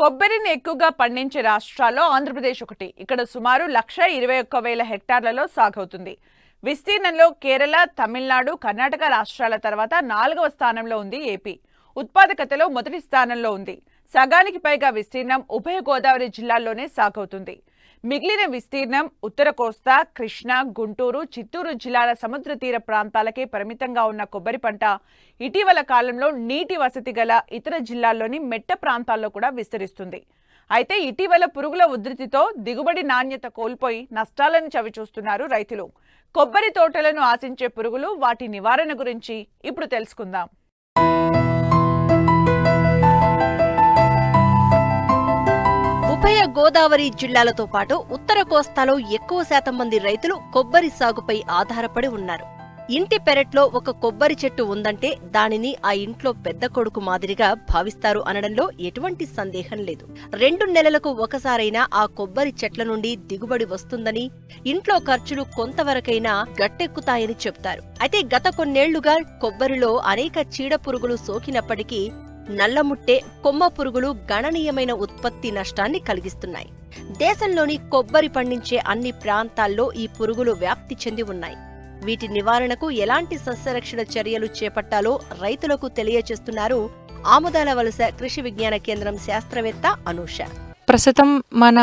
కొబ్బరిని ఎక్కువగా పండించే రాష్ట్రాల్లో ఆంధ్రప్రదేశ్ ఒకటి. ఇక్కడ సుమారు 1,21,000 హెక్టార్లలో సాగవుతుంది. విస్తీర్ణంలో కేరళ, తమిళనాడు, కర్ణాటక రాష్ట్రాల తర్వాత 4వ స్థానంలో ఉంది ఏపీ. ఉత్పాదకతలో మొదటి స్థానంలో ఉంది. సగానికి పైగా విస్తీర్ణం ఉభయ గోదావరి జిల్లాల్లోనే సాగవుతుంది. మిగిలిన విస్తీర్ణం ఉత్తర కోస్తా, కృష్ణా, గుంటూరు, చిత్తూరు జిల్లాల సముద్ర తీర ప్రాంతాలకే పరిమితంగా ఉన్న కొబ్బరి పంట ఇటీవల కాలంలో నీటి వసతి గల ఇతర జిల్లాల్లోని మెట్ట ప్రాంతాల్లో కూడా విస్తరిస్తుంది. అయితే ఇటీవల పురుగుల ఉధృతితో దిగుబడి నాణ్యత కోల్పోయి నష్టాలను చవిచూస్తున్నారు రైతులు. కొబ్బరి తోటలను ఆశించే పురుగులు, వాటి నివారణ గురించి ఇప్పుడు తెలుసుకుందాం. ఉభయ గోదావరి జిల్లాలతో పాటు ఉత్తర కోస్తాలో ఎక్కువ శాతం మంది రైతులు కొబ్బరి సాగుపై ఆధారపడి ఉన్నారు. ఇంటి పెరట్లో ఒక కొబ్బరి చెట్టు ఉందంటే దానిని ఆ ఇంట్లో పెద్ద కొడుకు మాదిరిగా భావిస్తారు అనడంలో ఎటువంటి సందేహం లేదు. 2 నెలలకు ఒకసారైనా ఆ కొబ్బరి చెట్ల నుండి దిగుబడి వస్తుందని, ఇంట్లో ఖర్చులు కొంతవరకైనా గట్టెక్కుతాయని చెబుతారు. అయితే గత కొన్నేళ్లుగా కొబ్బరిలో అనేక చీడ పురుగులు సోకినప్పటికీ నల్లముట్టె, కొమ్మ పురుగులు గణనీయమైన ఉత్పత్తి నష్టాన్ని కలిగిస్తున్నాయి. దేశంలోని కొబ్బరి పండించే అన్ని ప్రాంతాల్లో ఈ పురుగులు వ్యాప్తి చెంది ఉన్నాయి. వీటి నివారణకు ఎలాంటి సస్యరక్షణ చర్యలు చేపట్టాలో రైతులకు తెలియచేస్తున్నారు ఆముదాల వలస కృషి విజ్ఞాన కేంద్రం శాస్త్రవేత్త అనూష. ప్రస్తుతం మన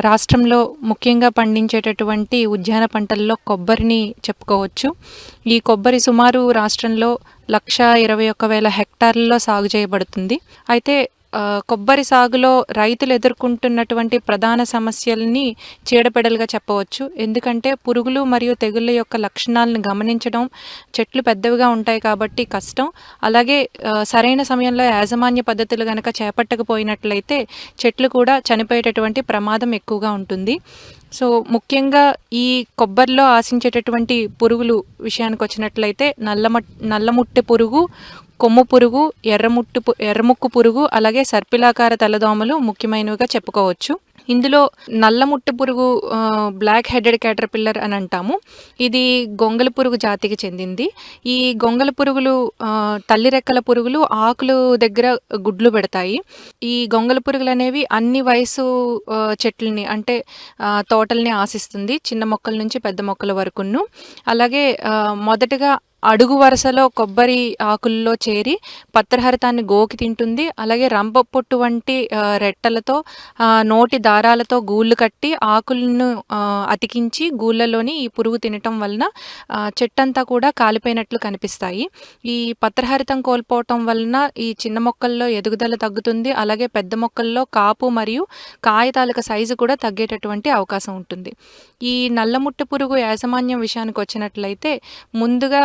రాష్ట్రంలో ముఖ్యంగా పండించేటటువంటి ఉద్యాన పంటల్లో కొబ్బరిని చెప్పుకోవచ్చు. ఈ కొబ్బరి సుమారు రాష్ట్రంలో 1,21,000 హెక్టార్లలో సాగు చేయబడుతుంది. అయితే కొబ్బరి సాగులో రైతులు ఎదుర్కొంటున్నటువంటి ప్రధాన సమస్యల్ని చీడపీడలుగా చెప్పవచ్చు. ఎందుకంటే పురుగులు మరియు తెగుళ్ళ యొక్క లక్షణాలను గమనించడం, చెట్లు పెద్దవిగా ఉంటాయి కాబట్టి కష్టం. అలాగే సరైన సమయంలో యాజమాన్య పద్ధతులు కనుక చేపట్టకపోయినట్లయితే చెట్లు కూడా చనిపోయేటటువంటి ప్రమాదం ఎక్కువగా ఉంటుంది. సో ముఖ్యంగా ఈ కొబ్బరిలో ఆశించేటటువంటి పురుగులు విషయానికి వచ్చినట్లయితే నల్లముట్టె పురుగు, కొమ్ము పురుగు, ఎర్రముక్కు పురుగు, అలాగే సర్పిలాకార తెల్లదోమలు ముఖ్యమైనవిగా చెప్పుకోవచ్చు. ఇందులో నల్లముట్టె పురుగు బ్లాక్ హెడెడ్ క్యాటర్పిల్లర్ అని అంటాము. ఇది గొంగళ పురుగు జాతికి చెందింది. ఈ గొంగళ పురుగులు తల్లి రెక్కల పురుగులు ఆకులు దగ్గర గుడ్లు పెడతాయి. ఈ గొంగళ పురుగులు అనేవి అన్ని వయసు చెట్లని అంటే తోటల్ని ఆశిస్తుంది, చిన్న మొక్కల నుంచి పెద్ద మొక్కల వరకును. అలాగే మొదటగా అడుగు వరుసలో కొబ్బరి ఆకుల్లో చేరి పత్రహరితాన్ని గోకి తింటుంది. అలాగే రంప పొట్టు వంటి రెట్టలతో నోటి దారాలతో గూళ్ళు కట్టి ఆకులను అతికించి గూళ్ళలోని ఈ పురుగు తినటం వలన చెట్టంతా కూడా కాలిపోయినట్లు కనిపిస్తాయి. ఈ పత్రహరితం కోల్పోవటం వలన ఈ చిన్న మొక్కల్లో ఎదుగుదల తగ్గుతుంది. అలాగే పెద్ద మొక్కల్లో కాపు మరియు కాయ తాలూకా సైజు కూడా తగ్గేటటువంటి అవకాశం ఉంటుంది. ఈ నల్లముట్టె పురుగు యాజమాన్యం విషయానికి వచ్చినట్లయితే ముందుగా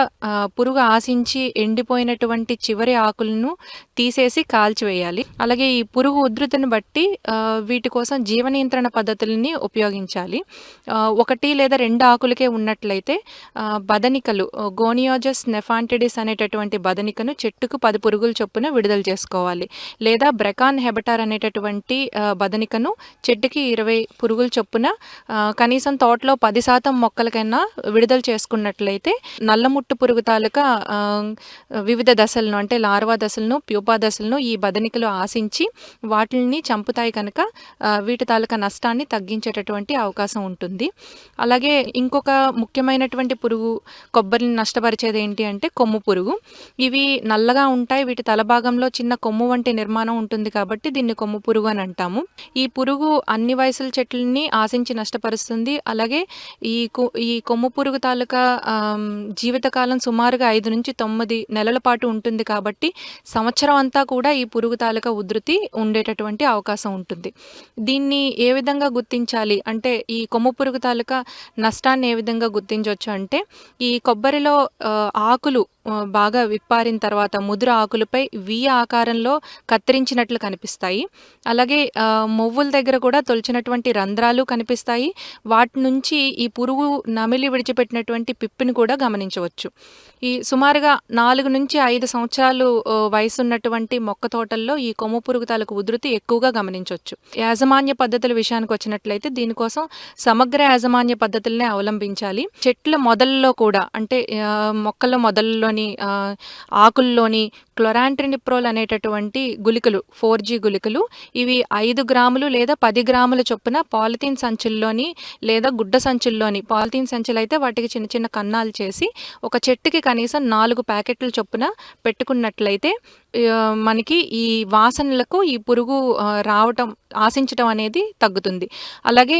పురుగు ఆశించి ఎండిపోయినటువంటి చివరి ఆకులను తీసేసి కాల్చివేయాలి. అలాగే ఈ పురుగు ఉధృతిని బట్టి వీటి కోసం జీవ నియంత్రణ పద్ధతులని ఉపయోగించాలి. 1 లేదా 2 ఆకులకే ఉన్నట్లయితే బదనికలు గోనియోజస్ నెఫాంటిడిస్ అనేటటువంటి బదనికను చెట్టుకు 10 పురుగుల చొప్పున విడుదల చేసుకోవాలి. లేదా బ్రెకాన్ హెబటార్ అనేటటువంటి బదనికను చెట్టుకి 20 పురుగుల చొప్పున కనీసం తోటలో 10% మొక్కలకైనా విడుదల చేసుకున్నట్లయితే నల్లముట్టు పురుగు తాలూకా వివిధ దశలను అంటే లార్వా దశలను, ప్యూపా దశలను ఈ బదనికలు ఆశించి వాటిని చంపుతాయి కనుక వీటి తాలూకా నష్టాన్ని తగ్గించేటటువంటి అవకాశం ఉంటుంది. అలాగే ఇంకొక ముఖ్యమైనటువంటి పురుగు కొబ్బరిని నష్టపరిచేది ఏంటి అంటే కొమ్ము పురుగు. ఇవి నల్లగా ఉంటాయి. వీటి తల భాగంలో చిన్న కొమ్ము వంటి నిర్మాణం ఉంటుంది కాబట్టి దీన్ని కొమ్ము పురుగు అని అంటాము. ఈ పురుగు అన్ని వయసుల చెట్లని ఆశించి నష్టపరుస్తుంది. అలాగే ఈ కొమ్ము పురుగు తాలూకా జీవితకాలం సుమారుగా 5 నుంచి 9 నెలల పాటు ఉంటుంది కాబట్టి సంవత్సరం అంతా కూడా ఈ పురుగు తాలూకా ఉధృతి ఉండేటటువంటి అవకాశం ఉంటుంది. దీన్ని ఏ విధంగా గుర్తించాలి అంటే ఈ కొమ్ము పురుగు తాలూకా నష్టాన్ని ఏ విధంగా గుర్తించవచ్చు అంటే ఈ కొబ్బరిలో ఆకులు బాగా విప్పారిన తర్వాత ముదురు ఆకులపై వి ఆకారంలో కత్తిరించినట్లు కనిపిస్తాయి. అలాగే మొవ్వుల దగ్గర కూడా తొలిచినటువంటి రంధ్రాలు కనిపిస్తాయి. వాటి నుంచి ఈ పురుగు నమిలి విడిచిపెట్టినటువంటి పిప్పిని కూడా గమనించవచ్చు. ఈ సుమారుగా 4 నుంచి 5 సంవత్సరాలు వయసున్నటువంటి మొక్క తోటల్లో ఈ కొమ్ము పురుగు తాలూకు ఉధృతి ఎక్కువగా గమనించవచ్చు. యాజమాన్య పద్ధతుల విషయానికి వచ్చినట్లయితే దీనికోసం సమగ్ర యాజమాన్య పద్ధతులనే అవలంబించాలి. చెట్ల మొదల్లో కూడా అంటే మొక్కల మొదల్లో చెట్టులోని ఆకుల్లోని క్లోరాంట్రినిప్రోల్ అనేటటువంటి గుళికలు 4G గుళికలు ఇవి 5 గ్రాములు లేదా 10 గ్రాముల చొప్పున పాలిథీన్ సంచుల్లోని లేదా గుడ్డ సంచుల్లోని, పాలిథీన్ సంచులు అయితే వాటికి చిన్న చిన్న కన్నాలు చేసి ఒక చెట్టుకి కనీసం 4 ప్యాకెట్ల చొప్పున పెట్టుకున్నట్లయితే మనకి ఈ వాసనలకు ఈ పురుగు ఆశించటం అనేది తగ్గుతుంది. అలాగే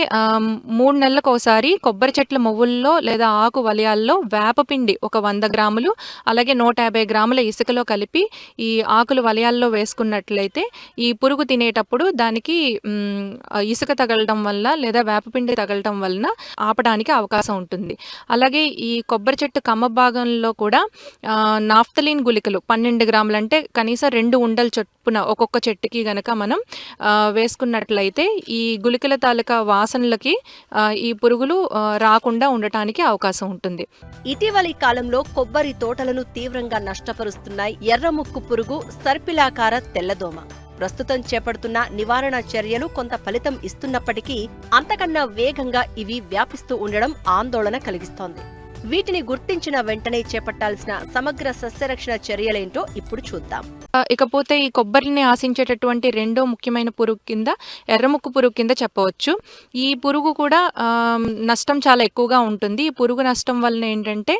3 నెలలకు ఒకసారి కొబ్బరి చెట్ల మొవ్వుల్లో లేదా ఆకు వలయాల్లో వేపపిండి ఒక 100 గ్రాములు అలాగే 150 గ్రాముల ఇసుకలో కలిపి ఈ ఆకులు వలయాల్లో వేసుకున్నట్లయితే ఈ పురుగు తినేటప్పుడు దానికి ఇసుక తగలడం వల్ల లేదా వేపపిండి తగలడం వలన ఆపడానికి అవకాశం ఉంటుంది. అలాగే ఈ కొబ్బరి చెట్టు కమ్మ భాగంలో కూడా నాఫ్తలిన్ గుళికలు 12 గ్రాములు అంటే కనీసం 2 ఉండలు చొప్పున ఒక్కొక్క చెట్టుకి గనక మనం వేసుకున్నట్లయితే ఈ గుళికల తాలూకా వాసనలకి ఈ పురుగులు రాకుండా ఉండటానికి అవకాశం ఉంటుంది. ఇటీవలి కాలంలో కొబ్బరి తోటలను తీవ్రంగా నష్టపరుస్తున్నాయి ఎర్రముక్కు పురుగు, సర్పిలాకార తెల్లదోమ. ప్రస్తుతం చేపడుతున్న నివారణ చర్యలు కొంత ఫలితం ఇస్తున్నప్పటికీ అంతకన్నా వేగంగా ఇవి వ్యాపిస్తూ ఉండడం ఆందోళన కలిగిస్తోంది. వీటిని గుర్తించిన వెంటనే చేపట్టాల్సిన సమగ్ర సస్యరక్షణ చర్యలేంటో ఇప్పుడు చూద్దాం. ఇకపోతే ఈ కొబ్బరిని ఆశించేటటువంటి రెండో ముఖ్యమైన పురుగు కింద ఎర్రముక్కు పురుగు కింద చెప్పవచ్చు. ఈ పురుగు కూడా నష్టం చాలా ఎక్కువగా ఉంటుంది. ఈ పురుగు నష్టం వలన ఏంటంటే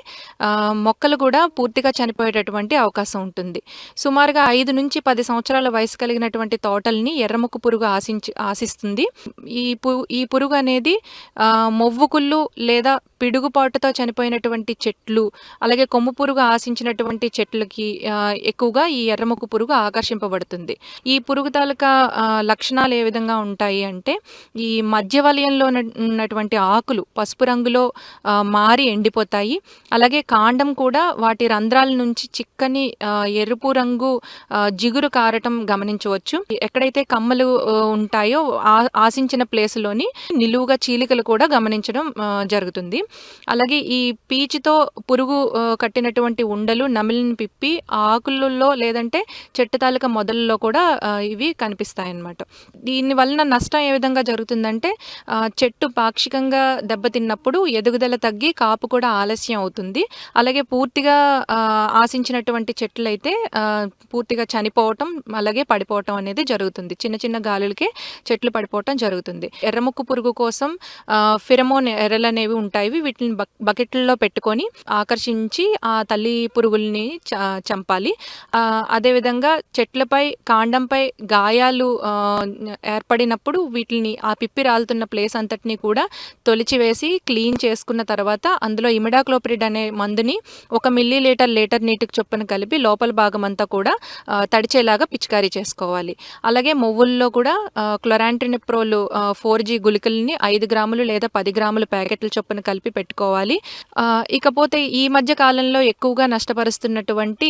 మొక్కలు కూడా పూర్తిగా చనిపోయేటటువంటి అవకాశం ఉంటుంది. సుమారుగా 5 నుంచి 10 సంవత్సరాల వయసు కలిగినటువంటి తోటల్ని ఎర్రముక్కు పురుగు ఆశిస్తుంది. ఈ పురుగు అనేది మొవ్వుకుళ్ళు లేదా పిడుగుపాటుతో చనిపోయినటువంటి చెట్లు అలాగే కొమ్ము పురుగు ఆశించినటువంటి చెట్లకి ఎక్కువగా ఈ ఎర్రముక్కు పురుగు ఆకర్షింపబడుతుంది. ఈ పురుగు తాలూకా లక్షణాలు ఏ విధంగా ఉంటాయి అంటే ఈ మధ్య వలయంలో ఉన్నటువంటి ఆకులు పసుపు రంగులో మారి ఎండిపోతాయి. అలాగే కాండం కూడా వాటి రంధ్రాల నుంచి చిక్కని ఎరుపు రంగు జిగురు కారటం గమనించవచ్చు. ఎక్కడైతే కమ్మలు ఉంటాయో ఆశించిన ప్లేసులోని నిలువుగా చీలికలు కూడా గమనించడం జరుగుతుంది. అలాగే ఈ పీచుతో పురుగు కట్టినటువంటి ఉండలు నమిలిని పిప్పి ఆకులలో లేదంటే చెట్టు తాలూకా మొదలలో కూడా ఇవి కనిపిస్తాయి అన్నమాట. దీని వలన నష్టం ఏ విధంగా జరుగుతుందంటే చెట్టు పాక్షికంగా దెబ్బతిన్నప్పుడు ఎదుగుదల తగ్గి కాపు కూడా ఆలస్యం అవుతుంది. అలాగే పూర్తిగా ఆశించినటువంటి చెట్లు అయితే పూర్తిగా చనిపోవటం అలాగే పడిపోవటం అనేది జరుగుతుంది. చిన్న చిన్న గాలులకే చెట్లు పడిపోవటం జరుగుతుంది. ఎర్రముక్కు పురుగు కోసం ఫిరమోన్ ఎరలు అనేవి ఉంటాయి. వీటిని బకెట్లలో పెట్టుకొని ఆకర్షించి ఆ తల్లి పురుగుల్ని చంపాలి. అదేవిధంగా చెట్లపై కాండంపై గాయాలు ఏర్పడినప్పుడు వీటిని ఆ పిప్పి రాలుతున్న ప్లేస్ అంతటిని కూడా తొలిచివేసి క్లీన్ చేసుకున్న తర్వాత అందులో ఇమిడాక్లోప్రిడ్ అనే మందుని 1 మిల్లీలీటర్ నీటికి చొప్పున కలిపి లోపల భాగం అంతా కూడా తడిచేలాగా పిచికారీ చేసుకోవాలి. అలాగే మొవ్వుల్లో కూడా క్లోరాంట్రినిప్రోల్ 4G గుళికల్ని 5 గ్రాములు లేదా 10 గ్రాముల ప్యాకెట్ల చొప్పున కలిపి పెట్టుకోవాలి. ఇకపోతే ఈ మధ్య కాలంలో ఎక్కువగా నష్టపరుస్తున్నటువంటి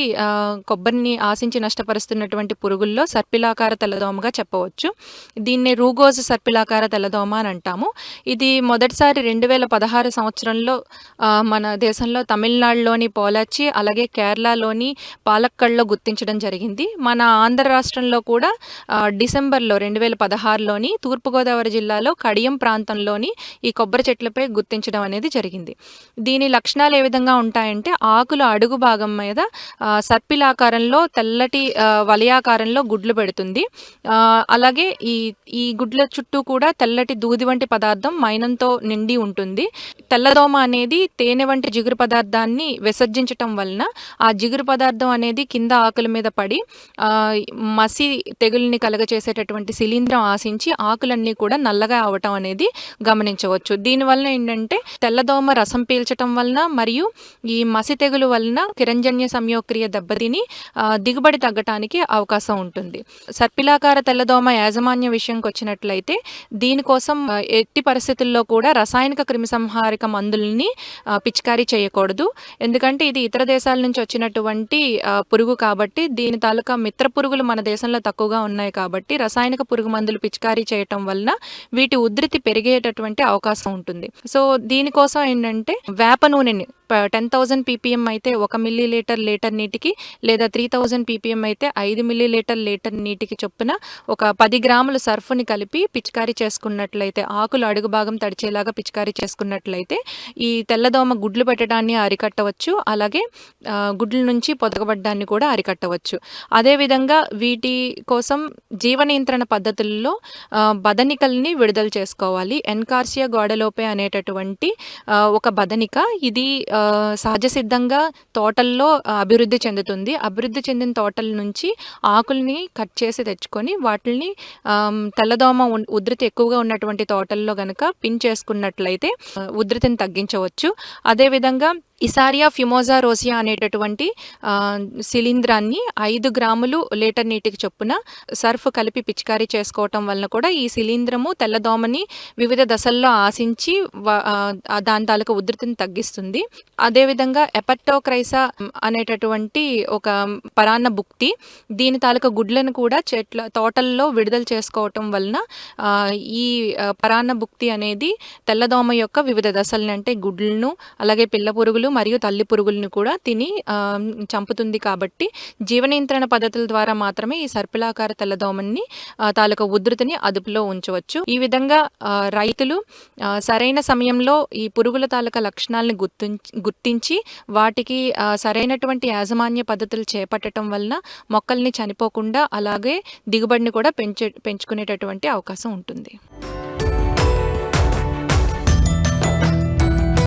కొబ్బరిని ఆశించి నష్టపరుస్తున్నటువంటి పురుగుల్లో సర్పిలాకార తెల్లదోమగా చెప్పవచ్చు. దీన్ని రూగోజ్ సర్పిలాకార తెల్లదోమ అని అంటాము. ఇది మొదటిసారి 2016 సంవత్సరంలో మన దేశంలో తమిళనాడులోని పోలాచి అలాగే కేరళలోని పాలక్కడ్లో గుర్తించడం జరిగింది. మన ఆంధ్ర రాష్ట్రంలో కూడా డిసెంబర్లో 2016లోని తూర్పుగోదావరి జిల్లాలో కడియం ప్రాంతంలోని ఈ కొబ్బరి చెట్లపై గుర్తించడం అనేది జరిగింది. దీని లక్షణాలు ఏ విధంగా ఉంటాయంటే ఆకుల అడుగు భాగం మీద సర్పిలాకారంలో తెల్లటి వలయాకారంలో గుడ్లు పెడుతుంది. అలాగే ఈ గుడ్ల చుట్టూ కూడా తెల్లటి దూది వంటి పదార్థం మైనంతో నిండి ఉంటుంది. తెల్లదోమ అనేది తేనె వంటి జిగురు పదార్థాన్ని విసర్జించటం వలన ఆ జిగురు పదార్థం అనేది కింద ఆకుల మీద పడి మసి తెగుల్ని కలగచేసేటటువంటి శిలీంధ్రం ఆశించి ఆకులన్నీ కూడా నల్లగా అవటం అనేది గమనించవచ్చు. దీనివల్ల ఏంటంటే తెల్లదోమ రసం పీల్చటం వలన మరియు ఈ మసి తెగులు వలన కిరంజన్య సంయోక్రియ దెబ్బతిని దిగుబడి తగ్గటానికి అవకాశం ఉంటుంది. సర్పిలాకార తెల్లదోమ యాజమాన్య విషయంకి వచ్చినట్లయితే దీనికోసం ఎట్టి పరిస్థితుల్లో కూడా రసాయనిక క్రిమిసంహారక మందుల్ని పిచికారీ చేయకూడదు. ఎందుకంటే ఇది ఇతర దేశాల నుంచి వచ్చినటువంటి పురుగు కాబట్టి దీని తాలూకా మిత్ర పురుగులు మన దేశంలో తక్కువగా ఉన్నాయి కాబట్టి రసాయనిక పురుగు మందులు పిచికారీ చేయటం వలన వీటి ఉధృతి పెరిగేటటువంటి అవకాశం ఉంటుంది. సో దీనికోసం ఏంటంటే వేప నూనెని 10,000 పీపీఎం అయితే 1 మిల్లీలీటర్ లీటర్ నీటికి, లేదా 3,000 పీపీఎం అయితే 5 మిల్లీలీటర్ లీటర్ నీటికి చొప్పున ఒక 10 గ్రాముల సర్ఫ్ని కలిపి పిచికారీ చేసుకున్నట్లయితే, ఆకులు అడుగు భాగం తడిచేలాగా పిచికారీ చేసుకున్నట్లయితే ఈ తెల్లదోమ గుడ్లు పెట్టడాన్ని అరికట్టవచ్చు. అలాగే గుడ్ల నుంచి పొదగబడ్డాన్ని కూడా అరికట్టవచ్చు. అదేవిధంగా వీటి కోసం జీవ నియంత్రణ పద్ధతుల్లో బదనికల్ని విడుదల చేసుకోవాలి. ఎన్కార్సియా గోడలోపే అనేటటువంటి ఒక బదనిక, ఇది సహజ సిద్ధంగా తోటల్లో అభివృద్ధి చెందుతుంది. అభివృద్ధి చెందిన తోటల నుంచి ఆకుల్ని కట్ చేసి తెచ్చుకొని వాటిని తెల్లదోమ ఉధృతి ఎక్కువగా ఉన్నటువంటి తోటల్లో గనక పిన్ చేసుకున్నట్లయితే ఉధృతిని తగ్గించవచ్చు. అదేవిధంగా ఇసారియా ఫ్యుమోజా రోసియా అనేటటువంటి శిలీంధ్రాన్ని 5 గ్రాములు లీటర్ నీటికి చొప్పున సర్ఫ్ కలిపి పిచికారీ చేసుకోవటం వలన కూడా ఈ శిలీంధ్రము తెల్లదోమని వివిధ దశల్లో ఆశించి దాని తాలూకా ఉధృతిని తగ్గిస్తుంది. అదేవిధంగా ఎపర్టోక్రైసా అనేటటువంటి ఒక పరాన్న బుక్తి, దీని తాలూకా గుడ్లను కూడా తోటల్లో విడుదల చేసుకోవటం వలన ఈ పరాన్న బుక్తి అనేది తెల్లదోమ యొక్క వివిధ దశలను, అంటే గుడ్లను, అలాగే పిల్ల పురుగులు మరియు తల్లి పురుగులను కూడా తిని చంపుతుంది. కాబట్టి జీవ నియంత్రణ పద్ధతుల ద్వారా మాత్రమే ఈ సర్పిలాకార తెల్లదోమని తాలూకా ఉధృతిని అదుపులో ఉంచవచ్చు. ఈ విధంగా రైతులు సరైన సమయంలో ఈ పురుగుల తాలూకా లక్షణాలను గుర్తించి వాటికి సరైనటువంటి యాజమాన్య పద్ధతులు చేపట్టడం వలన మొక్కల్ని చనిపోకుండా అలాగే దిగుబడిని కూడా పెంచుకునేటటువంటి అవకాశం ఉంటుంది.